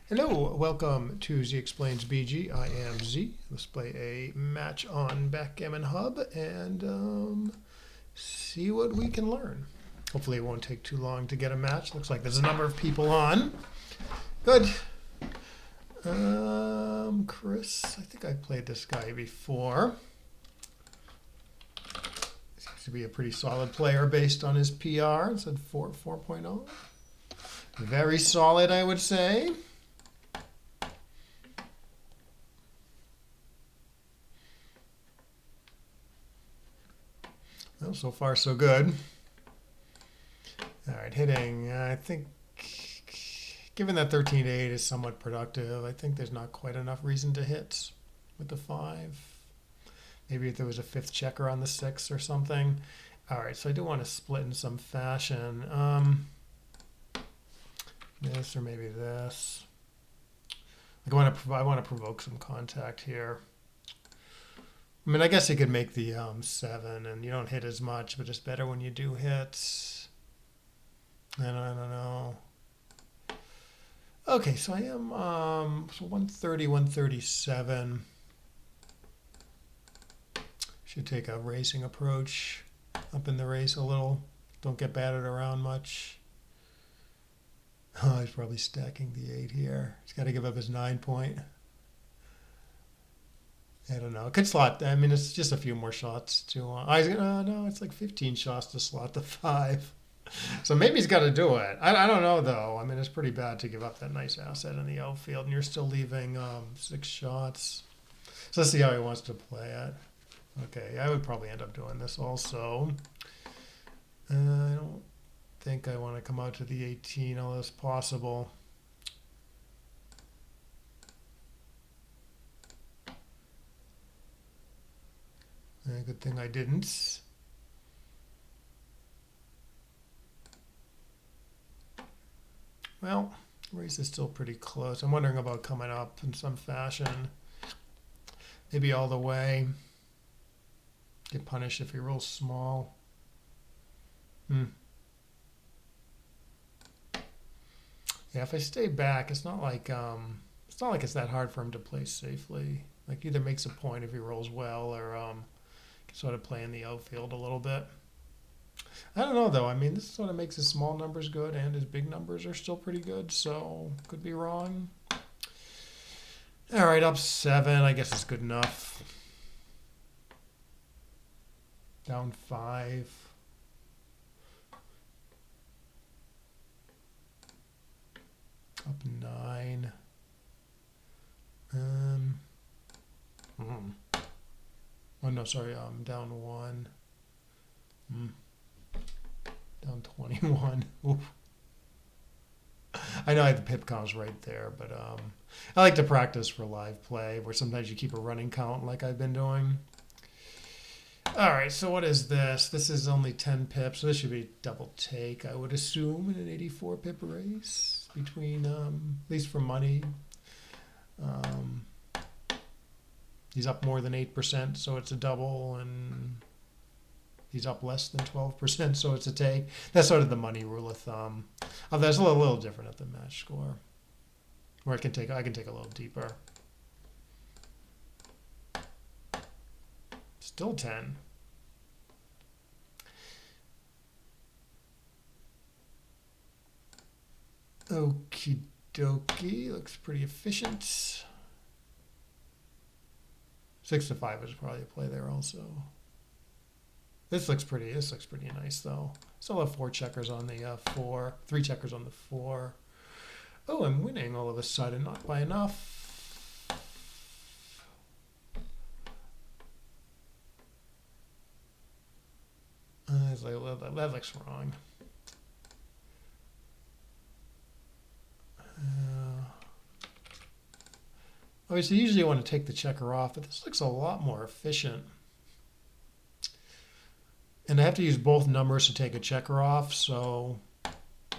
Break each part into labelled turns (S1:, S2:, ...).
S1: Hello, welcome to Z Explains BG. I am Z. Let's play a match on Backgammon Hub and see what we can learn. Hopefully it won't take too long to get a match. Looks like there's a number of people on. Good. Chris, I think I played this guy before. Seems to be a pretty solid player based on his PR. It said 4.0. Very solid, I would say. Well, so far so good. All right, hitting. I think, given that 13 to 8 is somewhat productive, I think there's not quite enough reason to hit with the 5. Maybe if there was a 5th checker on the 6 or something. All right, so I do want to split in some fashion. This or maybe this. Like I want to provoke some contact here. I mean, I guess you could make the 7, and you don't hit as much, but it's better when you do hit. I don't know. Okay, so I am so 130, 137. Should take a racing approach up in the race a little. Don't get battered around much. Oh, he's probably stacking the 8 here. He's got to give up his 9 point. I don't know. It could slot. I mean, it's just a few more shots to. No, it's like 15 shots to slot the 5. So maybe he's got to do it. I don't know though. I mean, it's pretty bad to give up that nice asset in the outfield, and you're still leaving 6 shots. So let's see how he wants to play it. Okay, I would probably end up doing this also. I don't think I want to come out to the 18, although it's possible. Good thing I didn't. Well, race is still pretty close. I'm wondering about coming up in some fashion. Maybe all the way. Get punished if he rolls small. Yeah, if I stay back, it's not like it's that hard for him to play safely. Like either makes a point if he rolls well, or can sort of play in the outfield a little bit. I don't know though. I mean, this sort of makes his small numbers good, and his big numbers are still pretty good. So could be wrong. All right, up 7. I guess it's good enough. Down 5. Up 9. Oh no, sorry. Down 1. Down 21. Oof. I know I have the pip counts right there, but I like to practice for live play, where sometimes you keep a running count like I've been doing. All right, so what is this? This is only 10 pips, so this should be double take, I would assume, in an 84 pip race between, at least for money. He's up more than 8%, so it's a double, and he's up less than 12%, so it's a take. That's sort of the money rule of thumb. That's a little different at the match score, where I can take a little deeper. Still 10. Okie dokie, looks pretty efficient. 6 to 5 is probably a play there also. This looks pretty nice though. Still have 4 checkers on the 4, 3 checkers on the 4. Oh, I'm winning all of a sudden, not by enough. That looks wrong. Obviously, usually you want to take the checker off, but this looks a lot more efficient. And I have to use both numbers to take a checker off, so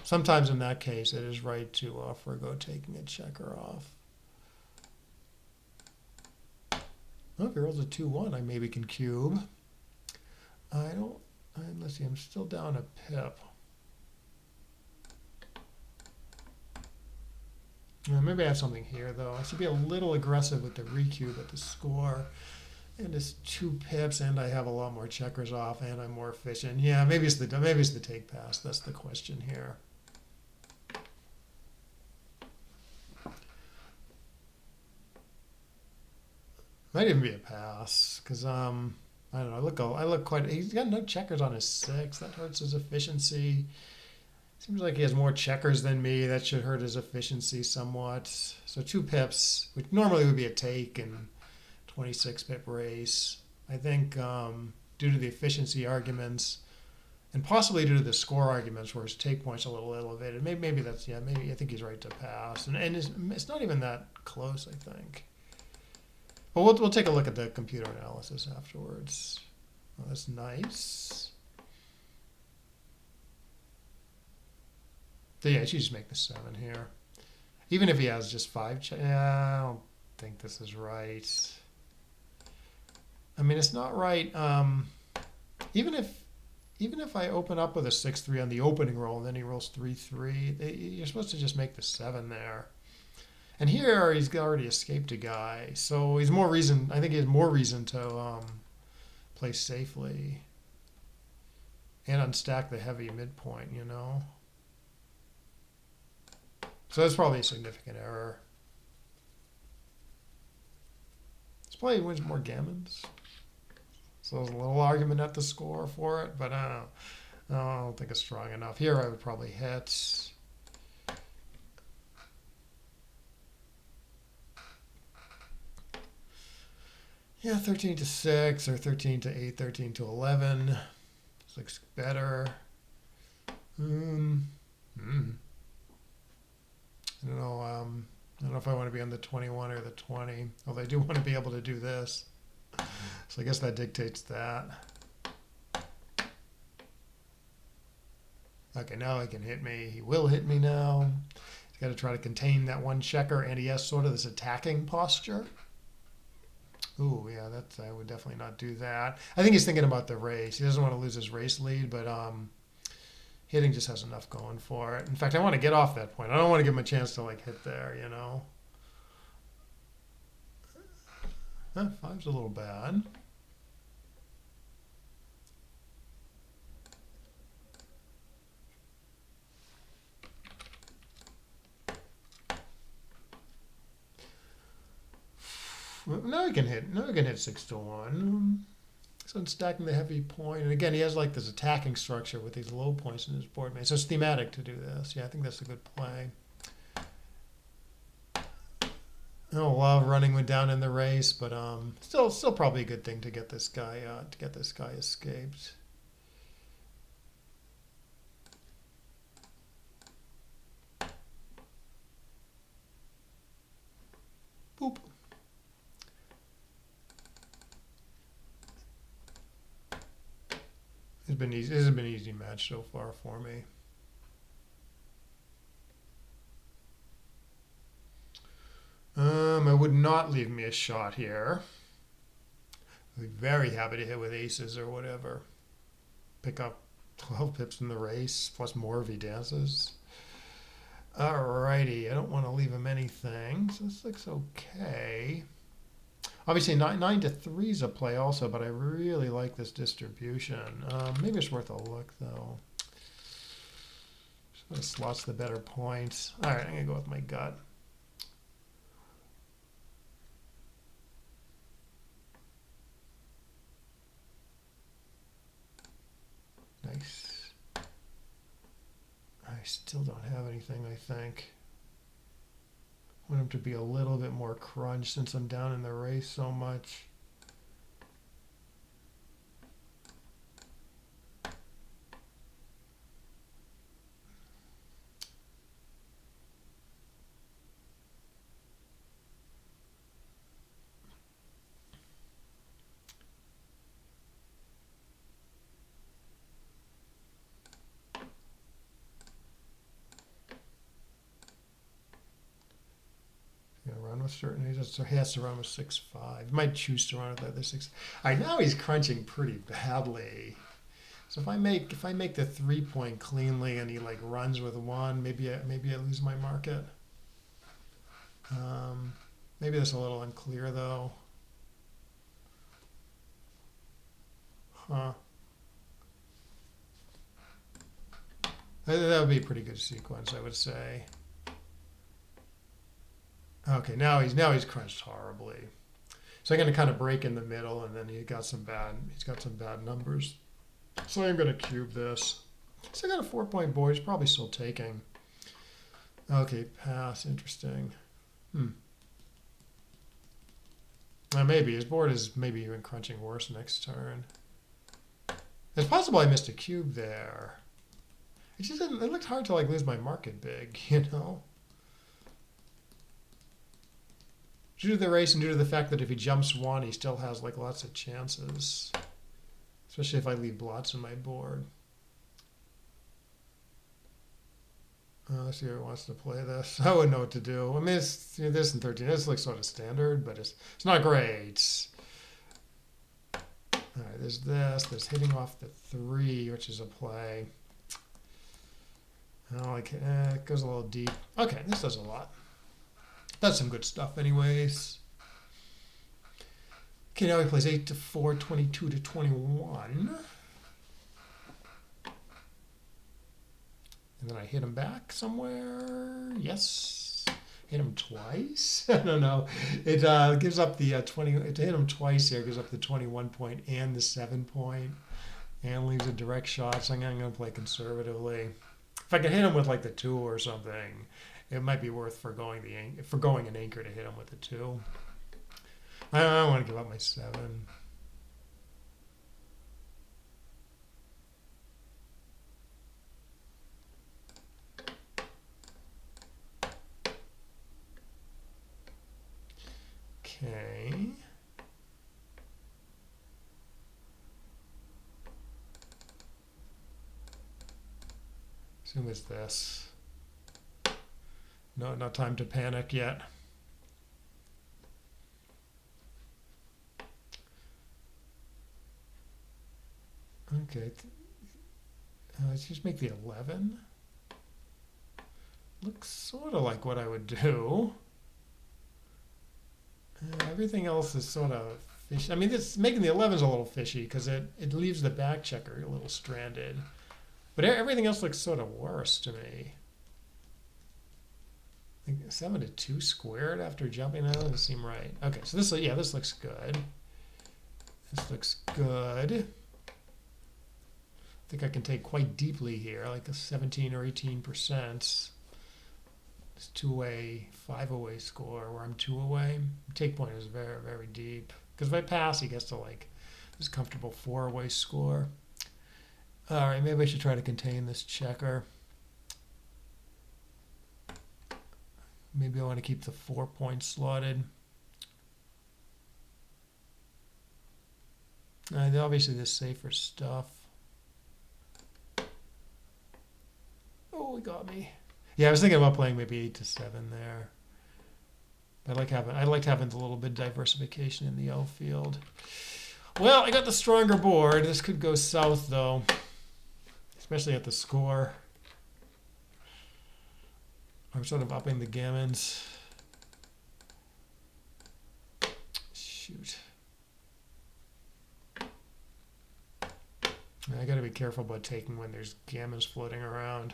S1: sometimes in that case it is right to forego taking a checker off. Well, if he rolls a 2-1, I maybe can cube. Let's see, I'm still down a pip. Maybe I have something here though. I should be a little aggressive with the recube at the score. And it's 2 pips, and I have a lot more checkers off, and I'm more efficient. Yeah, maybe it's the take pass. That's the question here. Might even be a pass because I don't know. I look quite. He's got no checkers on his 6. That hurts his efficiency. Seems like he has more checkers than me. That should hurt his efficiency somewhat. So 2 pips, which normally would be a take, and 26 pip race. I think due to the efficiency arguments and possibly due to the score arguments where his take point's a little elevated. Maybe that's, yeah, maybe I think he's right to pass. And it's not even that close, I think. But we'll take a look at the computer analysis afterwards. Oh, that's nice. So yeah, you just make the 7 here. Even if he has just 5 yeah, I don't think this is right. I mean, it's not right. Even if I open up with a 6-3 on the opening roll, and then he rolls 3-3, you're supposed to just make the 7 there. And here he's already escaped a guy, so he's more reason. I think he has more reason to play safely and unstack the heavy midpoint. You know. So that's probably a significant error. This play wins more gammons. So there's a little argument at the score for it, but I don't think it's strong enough. Here I would probably hit. Yeah, 13-6 or 13-8, 13-11. This looks better. I don't know. I don't know if I want to be on the 21 or the 20. Although I do want to be able to do this. So I guess that dictates that. Okay, now he can hit me. He will hit me now. He's got to try to contain that one checker, and he has sort of this attacking posture. Ooh, yeah, I would definitely not do that. I think he's thinking about the race. He doesn't want to lose his race lead, but hitting just has enough going for it. In fact, I want to get off that point. I don't want to give him a chance to like hit there, you know. 5's a little bad. Now he can hit. Now he can hit 6-1. So it's stacking the heavy point, and again, he has like this attacking structure with these low points in his board main. So it's thematic to do this. Yeah, I think that's a good play. I don't love running one down in the race, but still probably a good thing to get this guy escaped. Boop. It's been easy. This has been an easy match so far for me. I would not leave me a shot here. I'd be very happy to hit with aces or whatever. Pick up 12 pips in the race, plus more if he dances. Alrighty, I don't want to leave him anything, so this looks okay. Obviously, 9-3 is a play also, but I really like this distribution. Maybe it's worth a look, though. Just slots the better points. All right, I'm going to go with my gut. Nice. I still don't have anything, I think. I want him to be a little bit more crunch since I'm down in the race so much. Run with certain, he has to run with 6-5. He might choose to run with the other 6. All right, now he's crunching pretty badly. So if I make the 3-point cleanly and he like runs with 1, maybe I lose my market. Maybe that's a little unclear though. Huh. That would be a pretty good sequence, I would say. Okay, now he's crunched horribly. So I'm going to kind of break in the middle, and then he's got some bad numbers. So I'm going to cube this. So I got a 4-point board. He's probably still taking. Okay, pass. Interesting. Maybe his board is maybe even crunching worse next turn. It's possible I missed a cube there. It just didn't. It looked hard to like lose my market big, you know. Due to the race and due to the fact that if he jumps one, he still has like lots of chances. Especially if I leave blots in my board. Let's see how he wants to play this. I wouldn't know what to do. I mean, it's this and 13. This looks sort of standard, but it's not great. All right, there's this. There's hitting off the 3, which is a play. Oh, it goes a little deep. Okay, this does a lot. That's some good stuff anyways. Okay, now he plays 8 to 4, 22 to 21. And then I hit him back somewhere. Yes. Hit him twice. I don't know. It gives up the 20. To hit him twice here gives up the 21 point and the 7 point. And leaves a direct shot. So I'm going to play conservatively. If I can hit him with like the 2 or something, it might be worth forgoing an anchor to hit him with the 2. I don't want to give up my 7. Okay. Assume it's this. No, not time to panic yet. Okay. Let's just make the 11. Looks sort of like what I would do. Everything else is sort of fishy. I mean, making the 11 is a little fishy because it leaves the back checker a little stranded. But everything else looks sort of worse to me. I think 7 to 2 squared after jumping. That doesn't seem right. Okay, so this looks good. This looks good. I think I can take quite deeply here, like a 17 or 18%. It's 2-away, 5-away score where I'm 2 away. Take point is very, very deep. Because if I pass, he gets to like this comfortable 4-away score. All right, maybe I should try to contain this checker. Maybe I want to keep the 4 points slotted. Obviously, the safer stuff. Oh, he got me. Yeah, I was thinking about playing maybe 8 to 7 there. I like having a little bit of diversification in the outfield. Well, I got the stronger board. This could go south though, especially at the score. I'm sort of upping the gammons. Shoot. I got to be careful about taking when there's gammons floating around.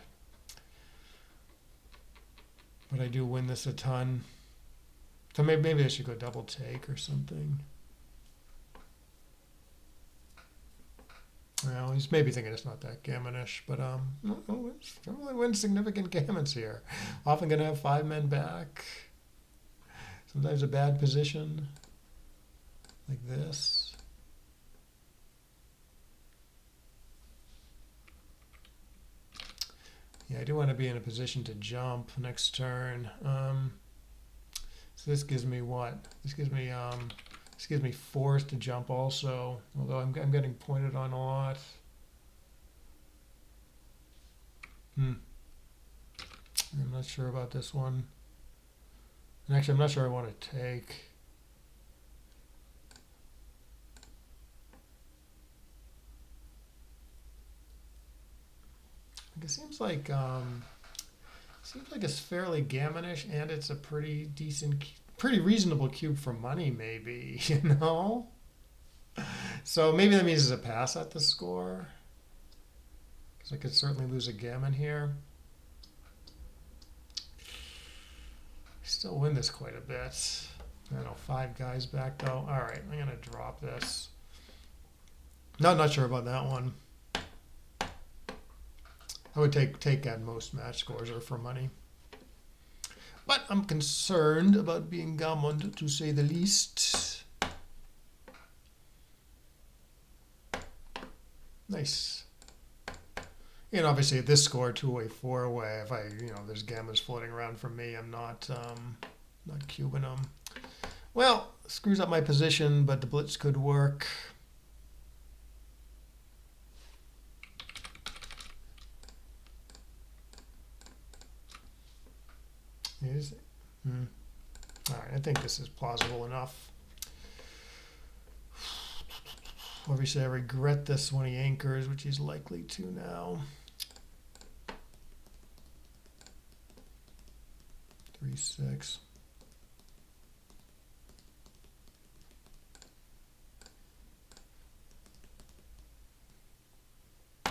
S1: But I do win this a ton. So maybe I should go double take or something. Well, he's maybe thinking it's not that gammonish, but normally wins significant gammons here. Often going to have 5 men back. Sometimes a bad position, like this. Yeah, I do want to be in a position to jump next turn. So this gives me what? This gives me force to jump also, although I'm getting pointed on a lot. I'm not sure about this one. And actually, I'm not sure I want to take. It seems like Seems like it's fairly gammonish, and it's a pretty decent, pretty reasonable cube for money, maybe, you know? So maybe that means it's a pass at the score. Because I could certainly lose a gammon here. Still win this quite a bit. I don't know, 5 guys back though. All right, I'm gonna drop this. Not sure about that one. I would take at most match scores or for money. But I'm concerned about being gammoned, to say the least. Nice. And obviously at this score, 2-way, 4-way, if there's gammons floating around for me, I'm not cubing them. Well, screws up my position, but the blitz could work. All right, I think this is plausible enough. Obviously, I regret this when he anchors, which he's likely to now. 3-6.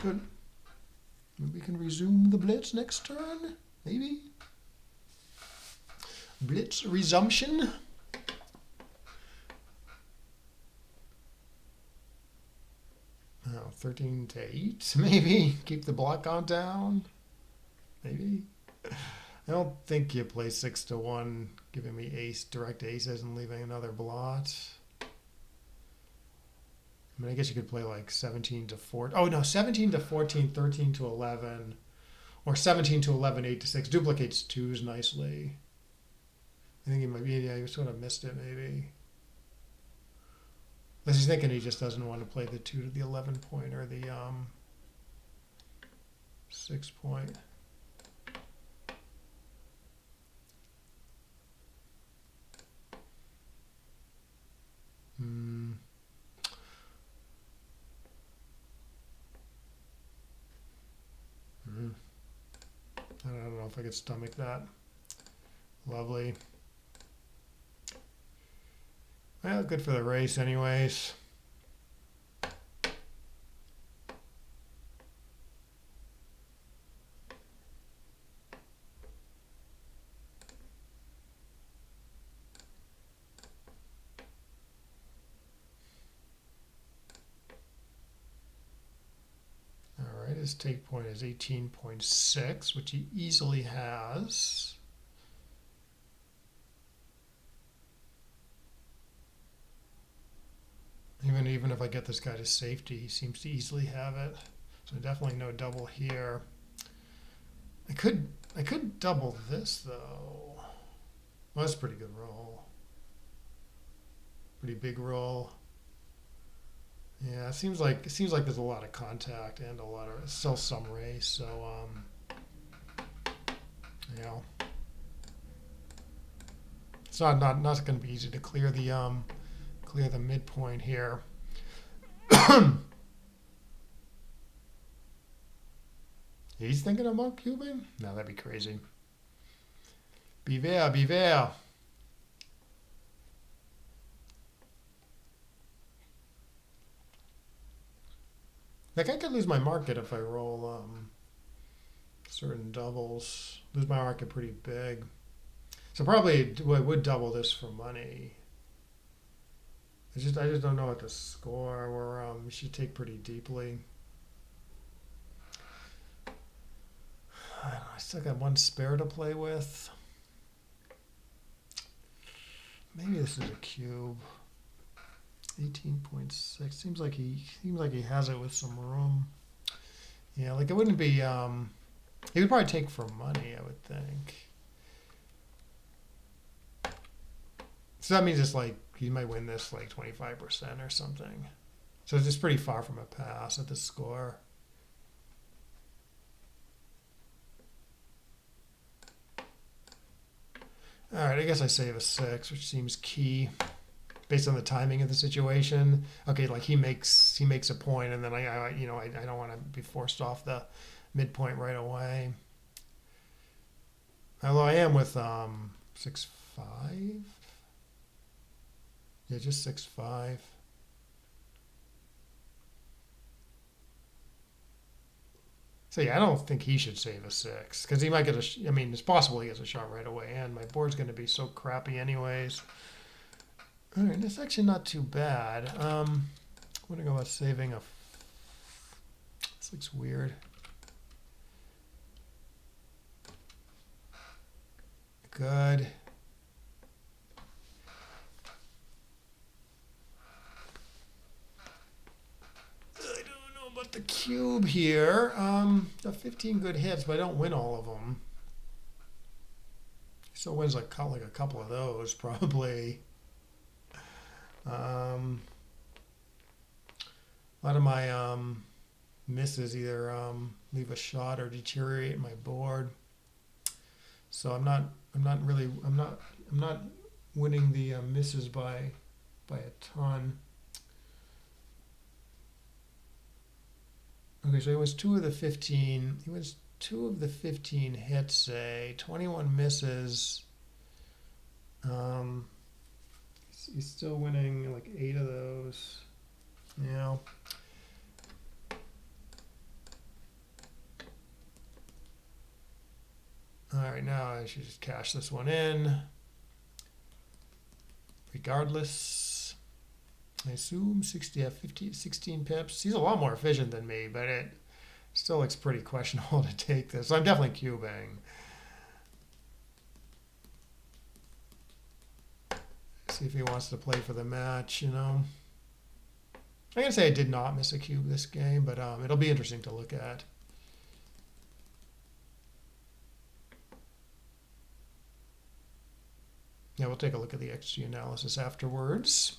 S1: Good. Maybe we can resume the blitz next turn, maybe. Blitz resumption. Oh, 13-8, maybe. Keep the block count down, maybe. I don't think you play 6-1, giving me direct aces and leaving another blot. I mean, I guess you could play like 17-4. Oh no, 17-14, 13-11, or 17-11, 8-6. Duplicates twos nicely. I think he might be. Yeah, you sort of missed it maybe. Unless he's thinking he just doesn't want to play the 2 to the 11 point or the 6 point. I don't know if I could stomach that. Lovely. Well, good for the race anyways. All right, his take point is 18.6, which he easily has. Even if I get this guy to safety, he seems to easily have it. So definitely no double here. I could double this though. Well, that's a pretty good roll. Pretty big roll. Yeah, it seems like there's a lot of contact and a lot of still some race. So it's not going to be easy to clear the midpoint here. He's thinking about cubing? No, that'd be crazy. Beware, beware. Like I could lose my market if I roll certain doubles. Lose my market pretty big. So probably I would double this for money. I just don't know what the score. We should take pretty deeply. I still got one spare to play with. Maybe this is a cube. 18.6. Seems like he has it with some room. Yeah, like it wouldn't be. He would probably take for money, I would think. So that means it's like he might win this like 25% or something. So it's just pretty far from a pass at the score. All right, I guess I save a 6, which seems key based on the timing of the situation. Okay, like he makes a point, and then I don't want to be forced off the midpoint right away. Although I am with 6-5. Yeah, just 6-5. So yeah, I don't think he should save a 6 because he might get I mean, it's possible he gets a shot right away, and my board's going to be so crappy anyways. All right, that's actually not too bad. I'm going to go with saving a. This looks weird. Good. I don't know about the cube here. Got 15 good hits, but I don't win all of them. Still wins like a couple of those probably. A lot of my misses either leave a shot or deteriorate my board. So I'm not winning the misses by a ton. Okay, so he was 2 of the 15. He was 2 of the 15 hits, say 21 misses. He's still winning like 8 of those. Yeah. All right, now I should just cash this one in. Regardless, I assume 16 pips. He's a lot more efficient than me, but it still looks pretty questionable to take this. So I'm definitely cubing. See if he wants to play for the match, you know. I'm going to say I did not miss a cube this game, but it'll be interesting to look at. Yeah, we'll take a look at the XG analysis afterwards.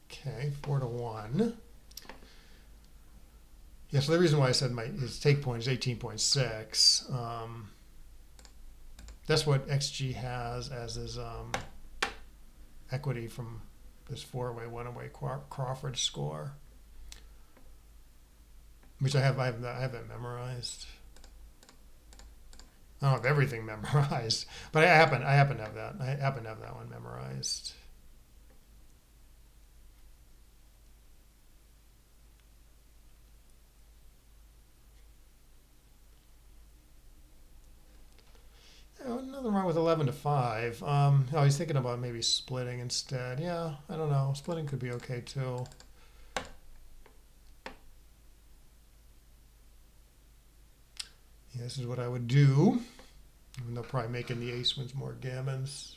S1: Okay, 4-1. Yeah, so the reason why I said his take point is 18.6. That's what XG has as his equity from this 4-way, 1-away Crawford score, which I have that memorized. I don't have everything memorized, but I happen to have that. I happen to have that one memorized. Yeah, nothing wrong with 11-5. Oh, he's thinking about maybe splitting instead. Yeah, I don't know. Splitting could be okay too. Yeah, this is what I would do. And they'll probably making the ace wins more gammons.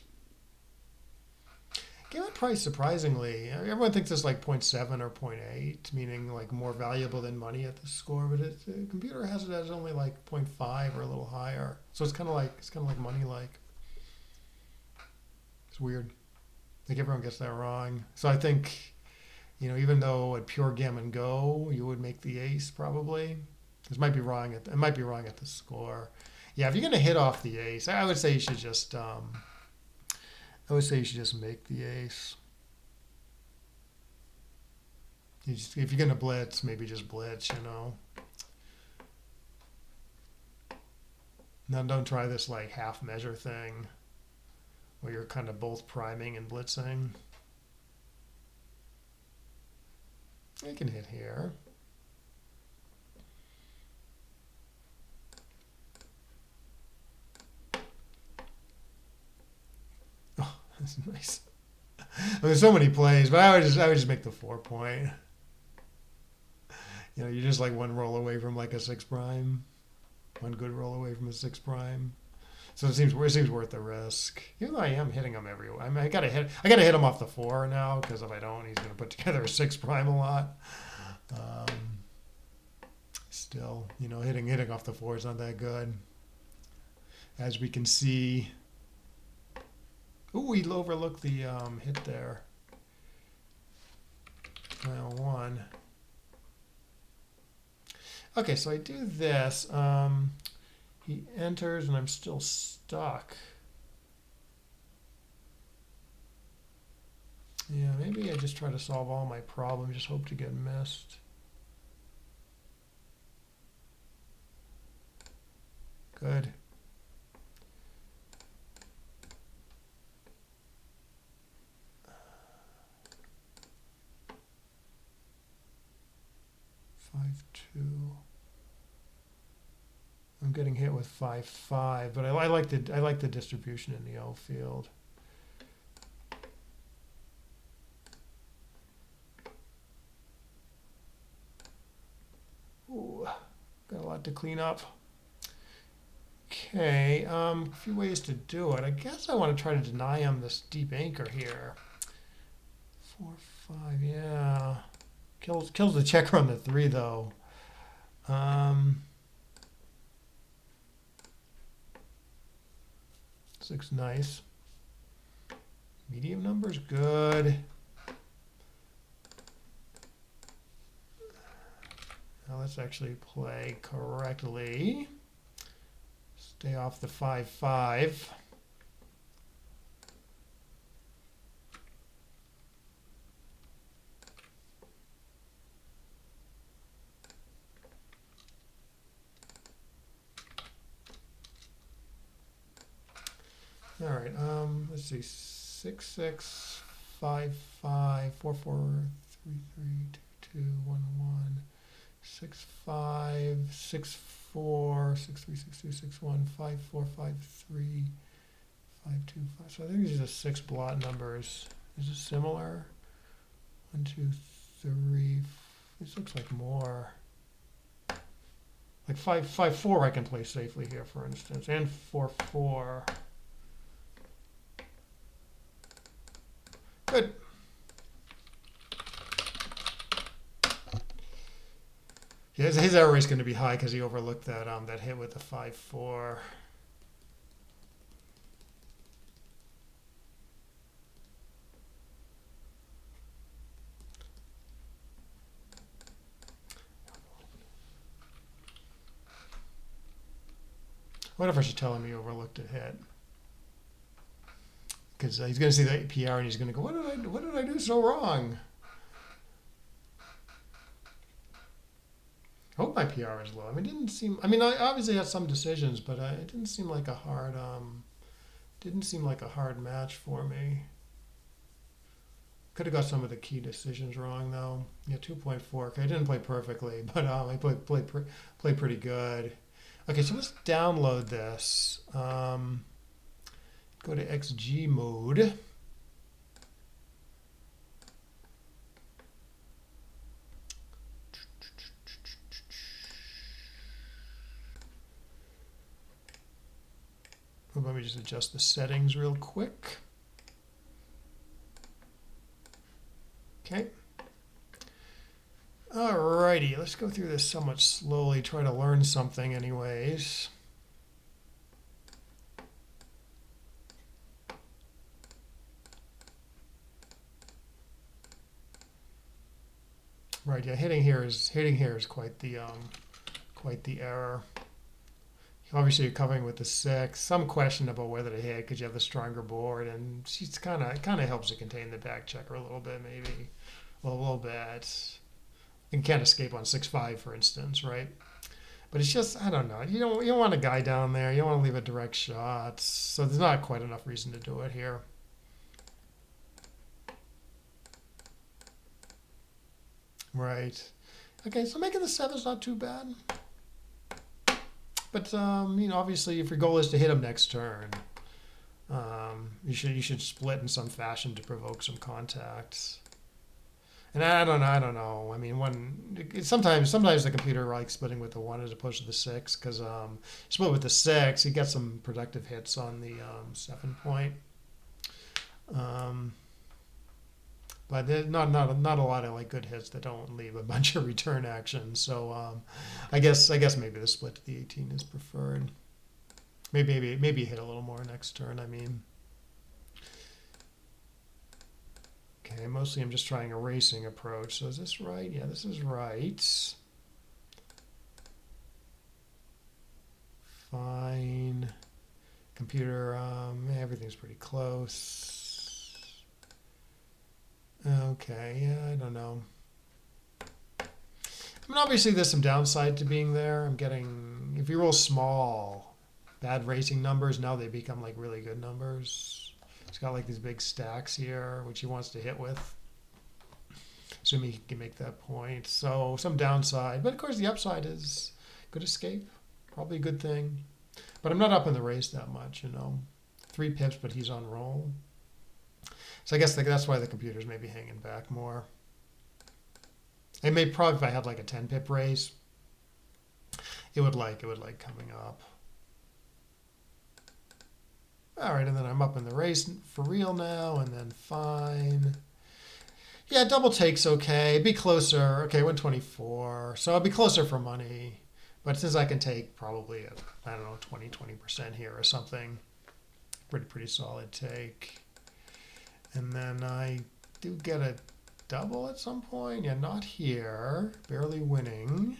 S1: Gammon price, surprisingly, everyone thinks it's like 0.7 or 0.8, meaning like more valuable than money at the score, but the computer has it as only like 0.5 or a little higher. So it's kind of like money like. It's weird. I think everyone gets that wrong. So I think, you know, even though at pure gammon go, you would make the ace probably. It might be wrong at the score. Yeah, if you're gonna hit off the ace, I would say you should just make the ace. If you're gonna blitz, maybe just blitz, you know. Now don't try this like half measure thing where you're kind of both priming and blitzing. You can hit here. That's nice. There's so many plays, but I would just make the 4-point. You know, you're just like one roll away from like a 6 prime, one good roll away from a 6 prime. So it seems worth the risk. Even though I am hitting him everywhere. I mean, I gotta hit him off the 4 now because if I don't, he's gonna put together a 6 prime a lot. Still, you know, hitting off the 4 is not that good, as we can see. Ooh, we overlooked the hit there. Well, 1. Okay, so I do this. He enters, and I'm still stuck. Yeah, maybe I just try to solve all my problems, just hope to get missed. Good. Five, two. I'm getting hit with 5-5, but I like the distribution in the O field. Ooh, got a lot to clean up. Okay, a few ways to do it. I guess I want to try to deny him this deep anchor here. 4-5, yeah. Kills the checker on the 3 though. Six, nice. Medium numbers, good. Now let's actually play correctly. Stay off the 5-5. All right, let's see, 6-6, 5-5, 4-4, 3-3, 2-2, 1-1, 6-5, 6-4, 6-3, 6-2, 6-1, 5-4, 5-3, 5-2, 5. So I think these are 6 blot numbers. Is it similar? 1, 2, 3. This looks like more. Like 5-5-4 I can play safely here, for instance, and 4-4. Good. Yeah, his error rate is going to be high because he overlooked that that hit with the 5-4. What if I should tell him he overlooked a hit? Because he's going to see the PR and he's going to go, what did I do so wrong? I hope my PR is low. I mean, it didn't seem. I mean, I obviously had some decisions, but it didn't seem like a hard. Didn't seem like a hard match for me. Could have got some of the key decisions wrong though. Yeah, 2.4. Okay, I didn't play perfectly, but I played pretty good. Okay, so let's download this. Go to XG mode. Let me just adjust the settings real quick. Okay. Alrighty, let's go through this somewhat slowly, try to learn something anyways. Right, yeah, hitting here is quite the error. Obviously, you're covering with the 6. Some question about whether to hit because you have the stronger board, and she's kind of helps to contain the back checker a little bit, maybe. Well, a little bit. You can't escape on 6-5, for instance, right? But it's just, I don't know. You don't want a guy down there. You don't want to leave a direct shot. So there's not quite enough reason to do it here. Right. Okay, so making the 7's not too bad. But obviously, if your goal is to hit him next turn, you should split in some fashion to provoke some contacts. And I don't know. I mean, sometimes the computer likes splitting with the 1 as opposed to the 6 because split with the 6, you get some productive hits on the 7 point. But there's not a lot of like good hits that don't leave a bunch of return actions. So I guess maybe the split to the 18 is preferred. Maybe hit a little more next turn. I mean, okay. Mostly I'm just trying a racing approach. So is this right? Yeah, this is right. Fine. Computer. Everything's pretty close. Okay, yeah, I don't know. I mean, obviously there's some downside to being there. I'm getting, if you roll small, bad racing numbers. Now they become like really good numbers. He's got like these big stacks here, which he wants to hit with, assuming he can make that point. So some downside, but of course the upside is good escape, probably a good thing. But I'm not up in the race that much, 3 pips, but he's on roll. So I guess that's why the computer's maybe hanging back more. It may probably, if I had like a 10 pip race, it would like coming up. All right, and then I'm up in the race for real now, and then fine. Yeah, double take's okay. Be closer. Okay, 124. So I'll be closer for money. But since I can take probably, I don't know, 20% here or something, pretty solid take. And then I do get a double at some point. Yeah, not here. Barely winning.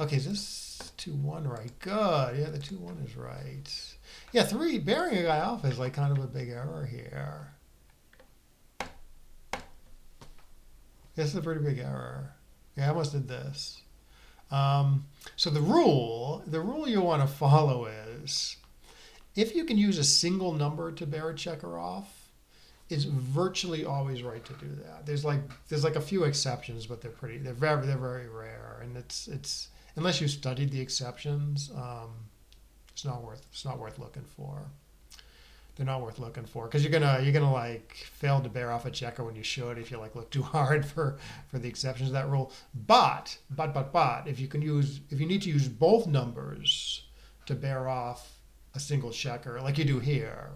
S1: Okay, is this 2-1 right? Good. Yeah, the 2-1 is right. Yeah, 3, bearing a guy off is like kind of a big error here. This is a pretty big error. Yeah, I almost did this. So the rule you want to follow is, if you can use a single number to bear a checker off, it's virtually always right to do that. There's like a few exceptions, but they're very rare, and it's unless you studied the exceptions, it's not worth looking for. They're not worth looking for, because you're gonna like fail to bear off a checker when you should if you like look too hard for the exceptions to that rule. But if you need to use both numbers to bear off a single checker, like you do here,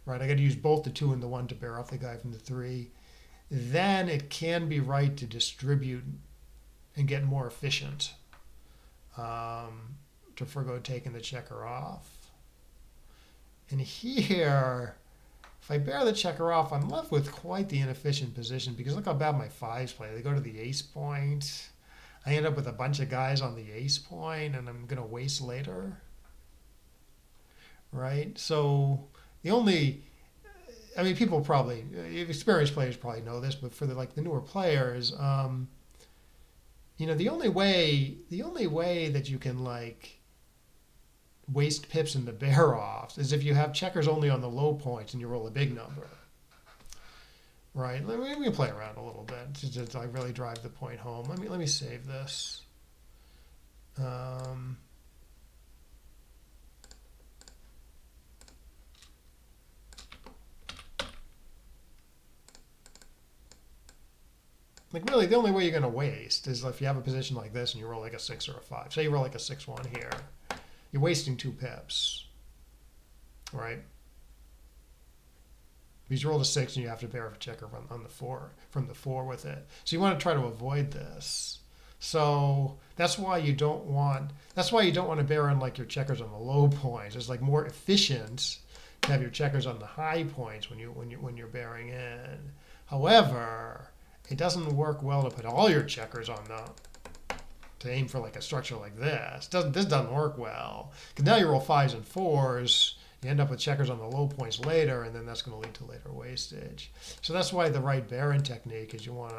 S1: right? I got to use both the 2 and the 1 to bear off the guy from the 3. Then it can be right to distribute and get more efficient, to forgo taking the checker off. And here, if I bear the checker off, I'm left with quite the inefficient position, because look how bad my 5s play. They go to the ace point. I end up with a bunch of guys on the ace point, and I'm going to waste later. Right? So people probably, experienced players probably know this, but for the newer players, the only way that you can waste pips in the bear offs is if you have checkers only on the low points and you roll a big number. Right? Let me play around a little bit to just really drive the point home. Let me save this. Really, the only way you're going to waste is if you have a position like this and you roll like a 6 or a 5. Say you roll like a 6-1 here. You're wasting 2 pips, right? Because you rolled a 6 and you have to bear a checker from the 4 with it. So you want to try to avoid this. So that's why you don't want to bear in like your checkers on the low points. It's like more efficient to have your checkers on the high points when you're bearing in. However, it doesn't work well to put all your checkers on to aim for like a structure like this. This doesn't work well, because now you roll 5s and 4s, you end up with checkers on the low points later, and then that's going to lead to later wastage. So that's why the right bearing technique is you want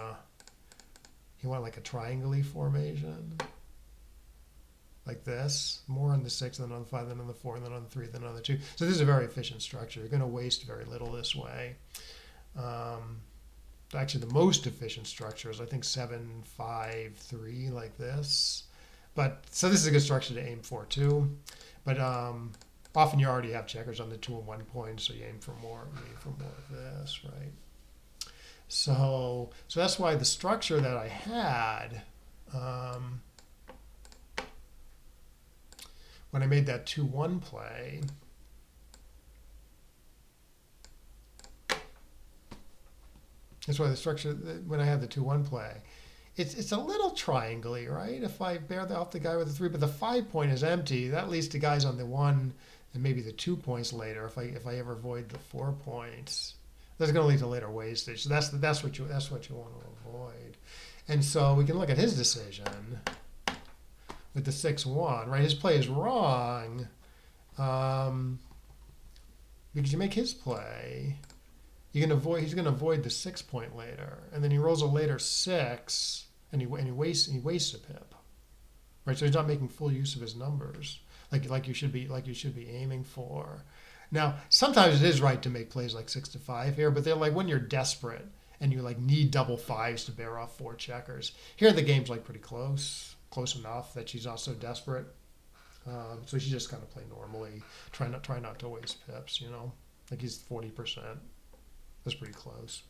S1: like a triangle formation, like this, more on the 6 than on the 5, then on the 4, then on the 3, then on the 2. So this is a very efficient structure. You're going to waste very little this way. Actually, the most efficient structure is I think 7, 5, 3, like this. But so this is a good structure to aim for too. But often you already have checkers on the 2 and 1 points, so you aim for more. Of this, right? So that's why the structure that I had when I made that 2-1 play. That's why the structure, when I have the 2-1 play, it's a little triangle-y, right? If I bear off the guy with the 3, but the 5 point is empty, that leads to guys on the 1 and maybe the 2 points later. If I ever avoid the 4 points, that's going to lead to later wastage. So that's what you want to avoid. And so we can look at his decision with the 6-1, right? His play is wrong because you make his play. He's going to avoid the 6 point later, and then he rolls a later 6, and he wastes a pip, right? So he's not making full use of his numbers. like you should be aiming for. Now, sometimes it is right to make plays like 6 to 5 here, but they're like when you're desperate and you like need double fives to bear off 4 checkers. Here the game's like pretty close enough that she's not so desperate. So she just kind of play normally, try not to waste pips. Like he's 40%. That's pretty close.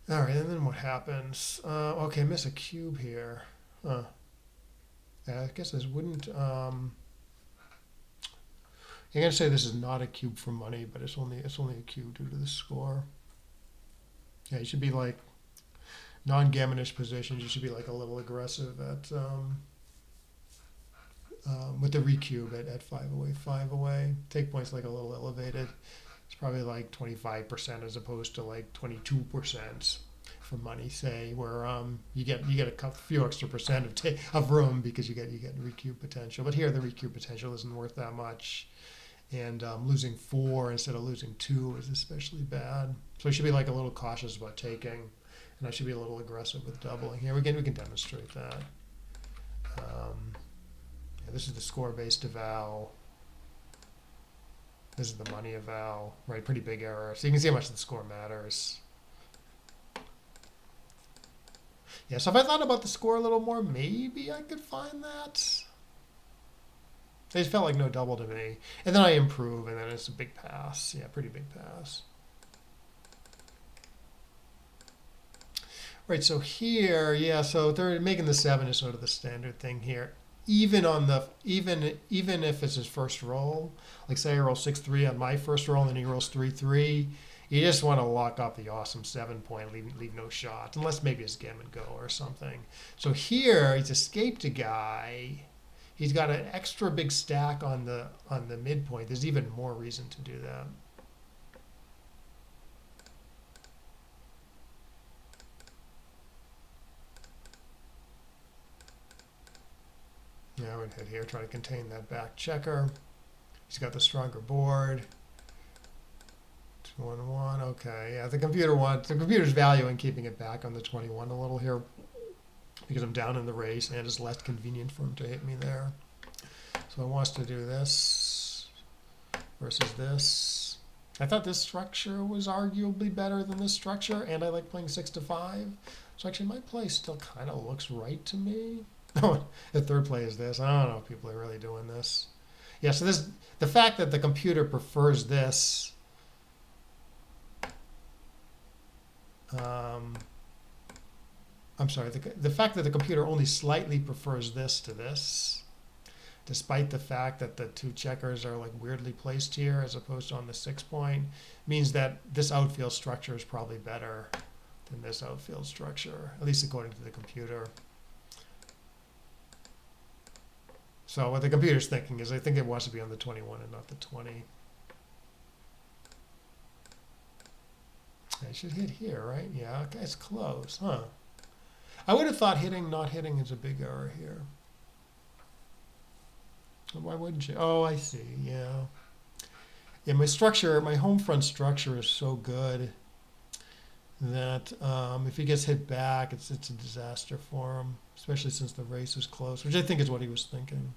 S1: All right, and then what happens? Okay, miss a cube here. Yeah, I guess this wouldn't. I'm gonna say this is not a cube for money, but it's only a cube due to the score. Yeah, you should be like non-gammonish positions. You should be like a little aggressive at with the recube at 5 away, 5 away. Take points like a little elevated. It's probably like 25% as opposed to like 22% for money, say, where you get a few extra percent of room because you get recube potential. But here the recube potential isn't worth that much, and losing 4 instead of losing 2 is especially bad. So I should be like a little cautious about taking, and I should be a little aggressive with doubling. Here we can demonstrate that. Yeah, this is the score-based eval. This is the money eval, right? Pretty big error. So you can see how much the score matters. Yeah, so if I thought about the score a little more, maybe I could find that. It just felt like no double to me. And then I improve, and then it's a big pass. Yeah, pretty big pass. Right, so here, yeah, so they're making the 7 is sort of the standard thing here. Even if it's his first roll, like say I roll 6-3 on my first roll and he rolls 3-3, you just want to lock up the awesome 7 point, leave no shot, unless maybe it's gammon go or something. So here he's escaped a guy. He's got an extra big stack on the midpoint. There's even more reason to do that. Yeah, I would hit here, try to contain that back checker. He's got the stronger board. 2-1-1. Okay, yeah, the computer's valuing keeping it back on the 21 a little here because I'm down in the race and it's less convenient for him to hit me there. So I wants to do this versus this. I thought this structure was arguably better than this structure, and I like playing 6 to 5. So actually, my play still kind of looks right to me. The third play is this. I don't know if people are really doing this. Yeah, so the fact that the computer prefers this. I'm sorry, the fact that the computer only slightly prefers this to this, despite the fact that the 2 checkers are like weirdly placed here as opposed to on the 6 point, means that this outfield structure is probably better than this outfield structure, at least according to the computer. So what the computer's thinking is I think it wants to be on the 21 and not the 20. I should hit here, right? Yeah, okay, it's close, huh? I would have thought not hitting is a big error here. Why wouldn't you? Oh, I see, yeah. Yeah, my home front structure is so good that if he gets hit back, it's a disaster for him, especially since the race is close, which I think is what he was thinking.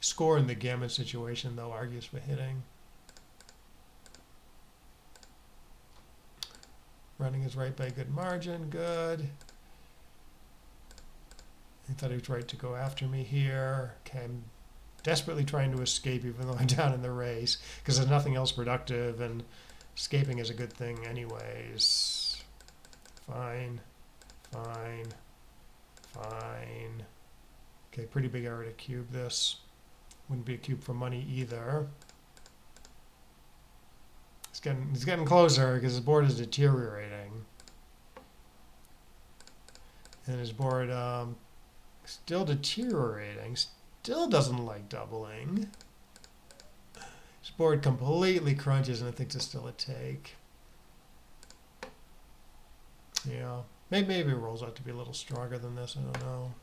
S1: Score in the gammon situation, though, argues for hitting. Running is right by a good margin, good. I thought he was right to go after me here. Okay, I'm desperately trying to escape even though I'm down in the race because there's nothing else productive, and escaping is a good thing anyways. Fine, fine, fine. Okay, pretty big error to cube this. Wouldn't be a cube for money either. It's getting closer because his board is deteriorating. And his board still deteriorating, still doesn't like doubling. His board completely crunches and I think it's still a take. Yeah, maybe it rolls out to be a little stronger than this, I don't know.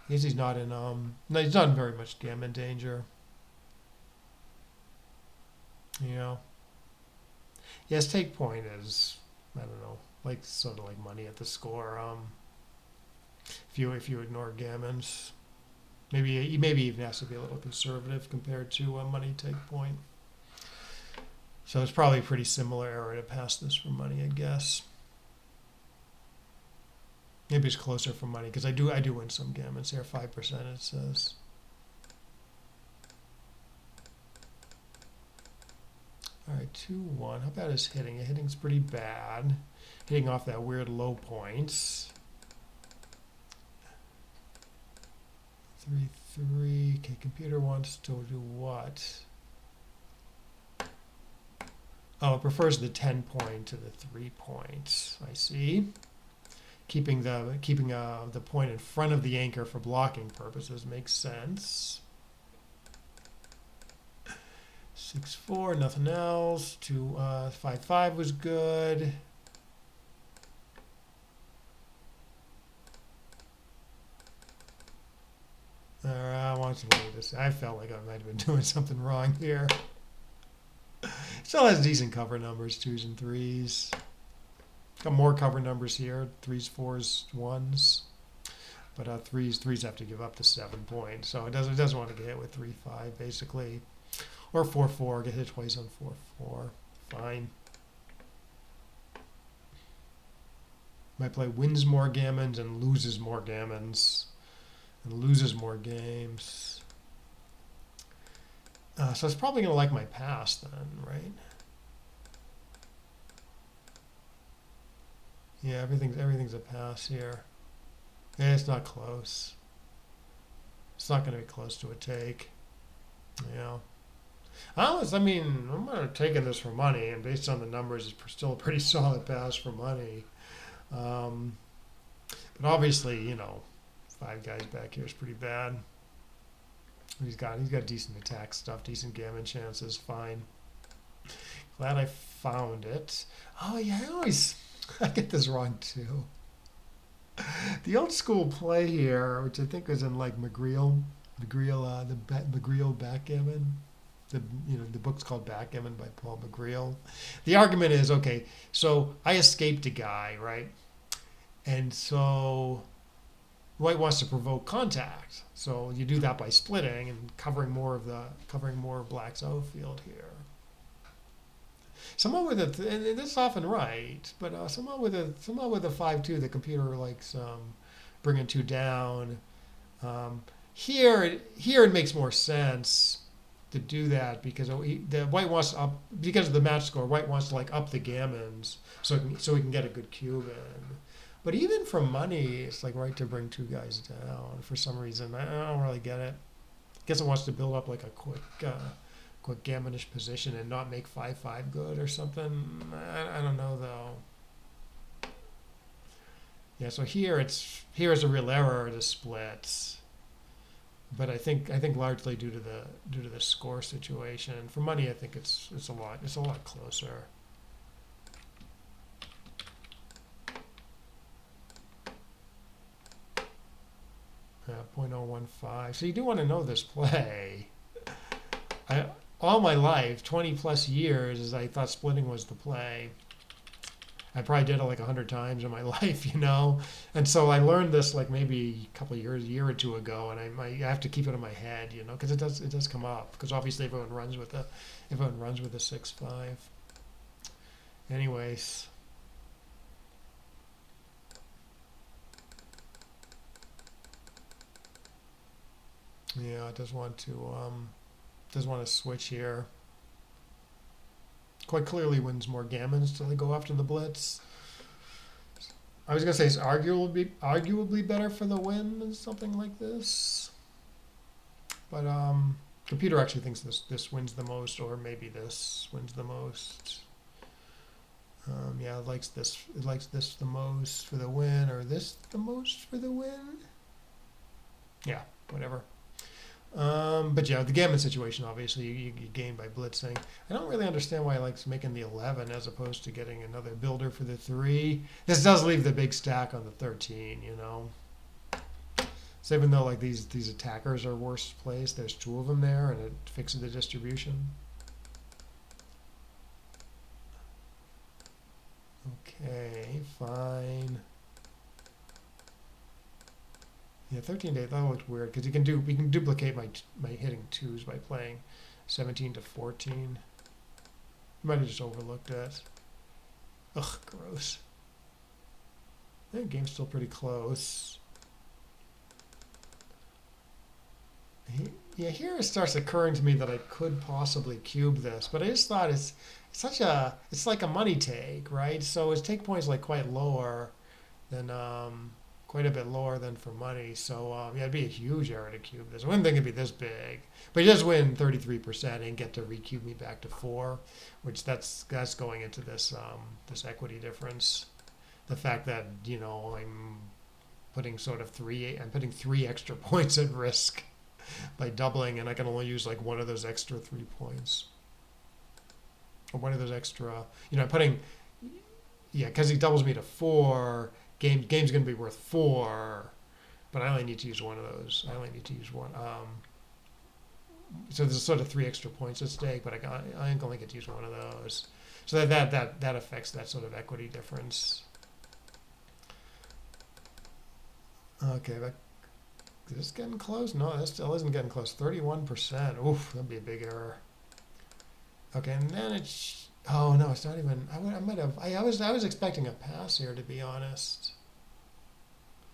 S1: I guess he's not in, no, he's not in very much gammon danger. Yeah. Yes, take point is, I don't know, like sort of like money at the score. If you ignore gammons, maybe even has to be a little conservative compared to a money take point. So it's probably a pretty similar error to pass this for money, I guess. Maybe it's closer for money because I do win some gammons here. 5% it says. All right, 2-1. How bad is hitting? Hitting's pretty bad. Hitting off that weird low points. 3-3. Okay, computer wants to do what? Oh, it prefers the 10 point to the 3 points. I see. Keeping the point in front of the anchor for blocking purposes makes sense. 6-4, nothing else. 5-5 was good. I want to leave this. I felt like I might have been doing something wrong here. Still has decent cover numbers, 2s and 3s. Got more cover numbers here, 3s, 4s, 1s. But 3s have to give up the 7 points. So it doesn't want to get hit with 3-5 basically. Or 4-4, get hit twice on 4-4. Fine. Might play wins more gammons and loses more gammons. And loses more games. So it's probably going to like my pass then, right? Yeah, everything's a pass here. Yeah, it's not close. It's not going to be close to a take. Yeah. I mean, I'm not taking this for money, and based on the numbers, it's still a pretty solid pass for money. But obviously, you know, 5 guys back here is pretty bad. He's got decent attack stuff, decent gammon chances, fine. Glad I found it. Oh yeah, I get this wrong too. The old school play here, which I think was in like McGreal, McGreal backgammon. The book's called Backgammon by Paul McGreal. The argument is, okay, so I escaped a guy, right? And so white wants to provoke contact. So you do that by splitting and covering more of black's outfield here. Somehow with and that's often right, but somehow with a 5-2, the computer likes bringing 2 down. Here it makes more sense to do that because the white wants to up because of the match score. White wants to like up the gammons so he can get a good cube in. But even for money, it's like right to bring 2 guys down for some reason. I don't really get it. I guess it wants to build up like a quick gammonish position and not make 5-5 good or something. I don't know though. Yeah, so here is a real error to split. But I think largely due to the score situation. For money, I think it's a lot closer. Yeah, 0.015. So you do want to know this play. All my life, 20 plus years, I thought splitting was the play. I probably did it like 100 times in my life, you know. And so I learned this like maybe a year or 2 ago, and I have to keep it in my head, you know, because it does come up. Because obviously everyone runs with a 6-5. Anyways. Yeah, it does want to switch here. Quite clearly wins more gammons till they go after the blitz. I was gonna say it's arguably better for the win than something like this, but computer actually thinks this wins the most, or maybe this wins the most. Yeah, it likes this. It likes this the most for the win, or this the most for the win. Yeah, whatever. But yeah, the gammon situation, obviously, you gain by blitzing. I don't really understand why he likes making the 11 as opposed to getting another builder for the 3. This does leave the big stack on the 13, you know. So even though like these attackers are worse placed, there's 2 of them there, and it fixes the distribution. Okay. Okay, fine. Yeah, 13 to 8, that looks weird because we can duplicate my hitting twos by playing 17 to 14. Might have just overlooked it. Ugh, gross. I think the game's still pretty close. Yeah, here it starts occurring to me that I could possibly cube this, but I just thought it's like a money take, right? So his take point's like quite lower than quite a bit lower than for money. So yeah, it'd be a huge error to cube this. I wouldn't think it'd be this big, but he does win 33% and get to recube me back to 4, which that's going into this this equity difference. The fact that I'm putting I'm putting 3 extra points at risk by doubling, and I can only use like one of those extra 3 points, or one of those extra. I'm putting, yeah, because he doubles me to 4. Game's going to be worth 4, but I only need to use one of those. I only need to use one. So there's sort of 3 extra points at stake, but I only get to use one of those. So that affects that sort of equity difference. Okay, but is this getting close? No, that still isn't getting close. 31%. Oof, that'd be a big error. Okay, and then it's. Oh no, it's not even. I might have. I was expecting a pass here, to be honest.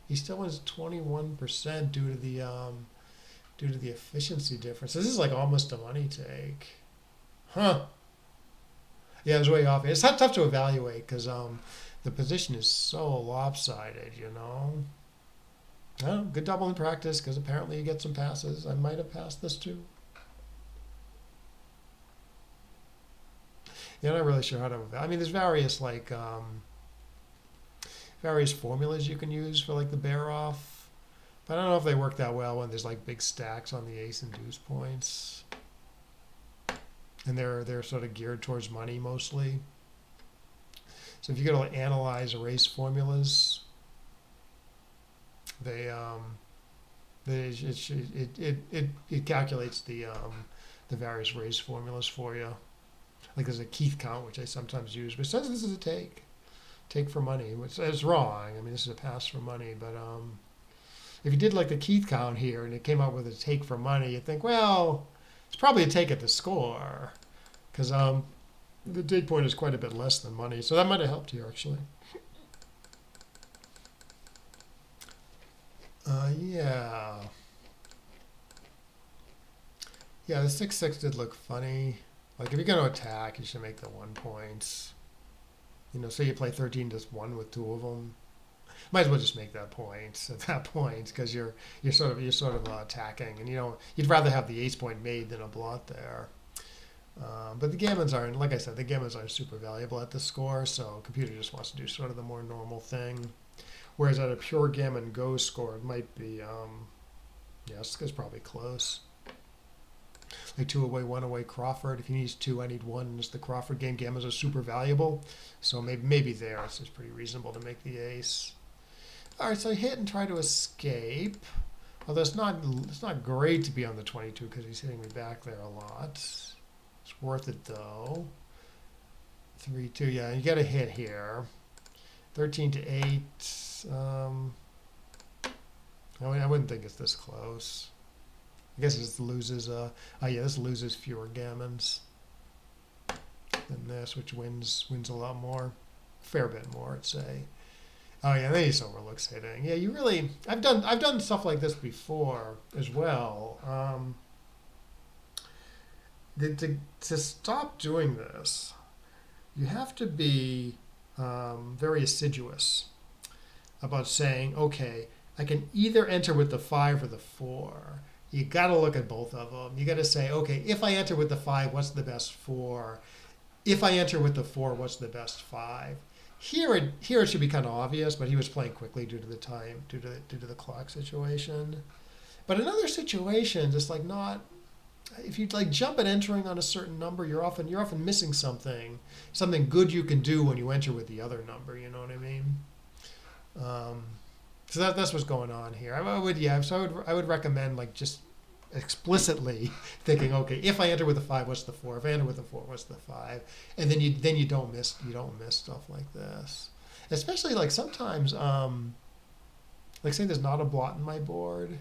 S1: He still wins 21% due to the efficiency difference. This is like almost a money take. Huh. Yeah, it was way off. It's not tough to evaluate because the position is so lopsided. Oh, good doubling practice because apparently you get some passes. I might have passed this too. Yeah, I'm not really sure how to. I mean, there's various various formulas you can use for like the bearoff, but I don't know if they work that well when there's like big stacks on the ace and deuce points, and they're sort of geared towards money mostly. So if you go to analyze race formulas, it calculates the various race formulas for you. Like there's a Keith count, which I sometimes use, but it says this is a take for money, which is wrong. I mean, this is a pass for money, but if you did like the Keith count here and it came out with a take for money, you'd think, well, it's probably a take at the score, because the take point is quite a bit less than money, so that might have helped here actually. Yeah. Yeah, the 6-6 did look funny. Like if you're going to attack, you should make the 1 points. Say you play 13 to 1 with 2 of them. Might as well just make that point at that point because you're sort of attacking, and you'd rather have the ace point made than a blot there. But the gammons aren't, like I said, the gammons aren't super valuable at the score, so computer just wants to do sort of the more normal thing. Whereas at a pure gammon go score, it might be, yes, it's probably close. Like 2 away, 1 away Crawford. If he needs 2, I need 1. It's the Crawford game. Gammons are super valuable, so maybe there it's just pretty reasonable to make the ace. All right, so I hit and try to escape. Although it's not great to be on the 22 because he's hitting me back there a lot. It's worth it though. 3-2, yeah, you got a hit here. 13 to 8. I wouldn't think it's this close. I guess it loses. This loses fewer gammons than this, which wins a lot more, fair bit more, I'd say. Oh yeah, then he just overlooks hitting. Yeah, I've done stuff like this before as well. To stop doing this, you have to be very assiduous about saying, okay, I can either enter with the 5 or the 4. You got to look at both of them. You got to say, okay, if I enter with the 5, what's the best 4? If I enter with the 4, what's the best 5? Here it should be kind of obvious, but he was playing quickly due to the time, due to the clock situation. But in other situations, it's like not. If you like jump at entering on a certain number, you're often missing something good you can do when you enter with the other number. You know what I mean? So that's what's going on here. I would recommend like just explicitly thinking, okay, if I enter with a 5, what's the 4? If I enter with a 4, what's the 5? And then you don't miss stuff like this. Especially like sometimes, like say there's not a blot in my board.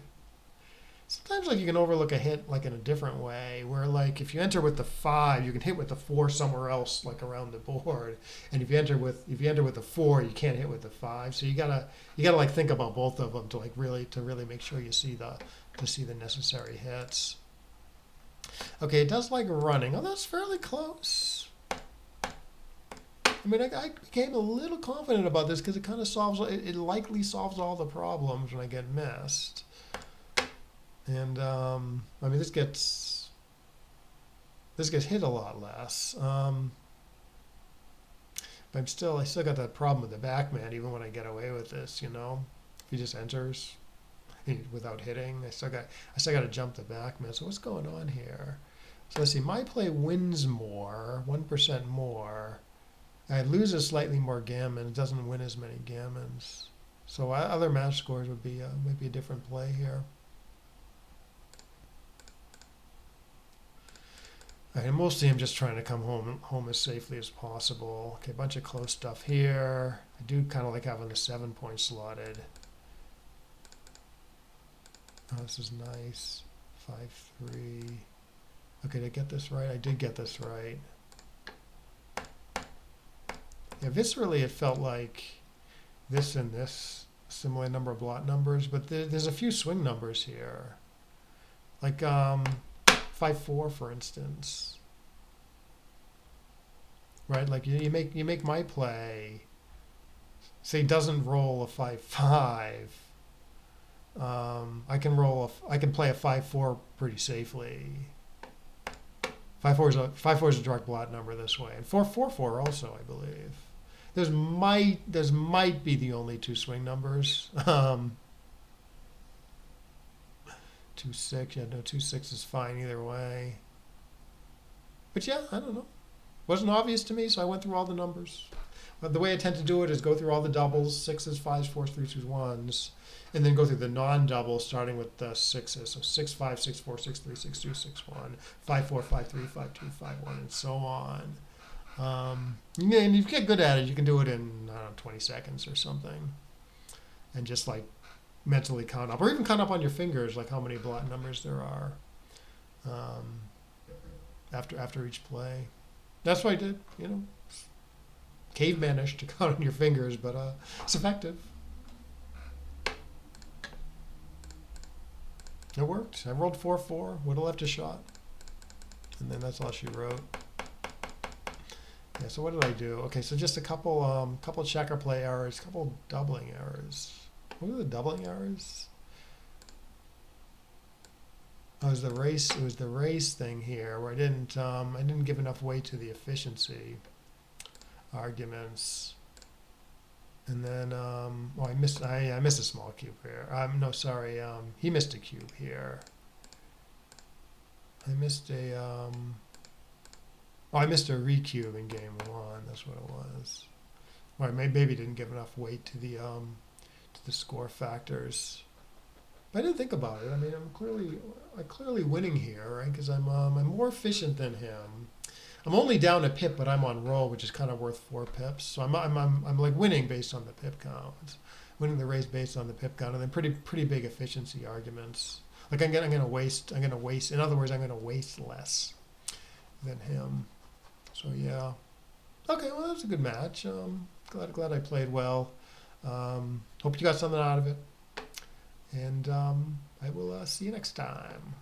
S1: Sometimes like you can overlook a hit like in a different way, where like if you enter with the 5, you can hit with the 4 somewhere else like around the board, and if you enter with the 4, you can't hit with the 5. So you gotta like think about both of them to really make sure you see the necessary hits. Okay, it does like running. Oh, that's fairly close. I mean, I became a little confident about this because it kind of it likely solves all the problems when I get missed. And I mean, this gets hit a lot less. But I still got that problem with the backman even when I get away with this. If he just enters without hitting, I still got to jump the backman. So what's going on here? So let's see. My play wins more, 1% more. It loses slightly more gammon. It doesn't win as many gammons. So other match scores would be maybe a different play here. All right, and mostly I'm just trying to come home as safely as possible. Okay, a bunch of close stuff here. I do kind of like having the 7-point slotted. Oh, this is nice. 5-3. Okay, did I get this right? I did get this right. Yeah, viscerally it felt like this and this, similar number of blot numbers, but there's a few swing numbers here. Like 5-4, for instance. Right? Like you make my play, say doesn't roll a 5-5. I can play a 5-4 pretty safely. 5-4 is a direct blot number this way, and 4-4-4 also, I believe. There's might be the only two swing numbers. 2-6, yeah, no, 2-6 is fine either way. But yeah, I don't know. Wasn't obvious to me, so I went through all the numbers. But the way I tend to do it is go through all the doubles, 6s, 5s, 4s, 3s, 2s, 1s, and then go through the non-doubles, starting with the 6s. So 6-5, 6-4, 6-3, 6-2, 6-1, 5-4, 5-3, 5-2, 5-1, and so on. And if you get good at it, you can do it in, I don't know, 20 seconds or something. And just like mentally count up, or even count up on your fingers, like how many blot numbers there are after each play. That's what I did, cavemanish to count on your fingers, but it's effective. It worked. I rolled 4-4, would have left a shot. And then that's all she wrote. Yeah, so what did I do? Okay, so just a couple checker play errors, couple doubling errors. What were the doubling errors? Oh, it was the race thing here where I didn't give enough weight to the efficiency arguments. And then I missed a small cube here. No, sorry. He missed a cube here. I missed a recube in game 1. That's what it was. Or maybe didn't give enough weight to the score factors. But I didn't think about it. I mean, I'm clearly winning here, right? Because I'm more efficient than him. I'm only down a pip, but I'm on roll, which is kind of worth 4 pips. So I'm like winning based on the pip count, winning the race based on the pip count, and then pretty big efficiency arguments. Like I'm gonna waste. In other words, I'm gonna waste less than him. So yeah. Okay, well that was a good match. Glad I played well. Hope you got something out of it. And I will see you next time.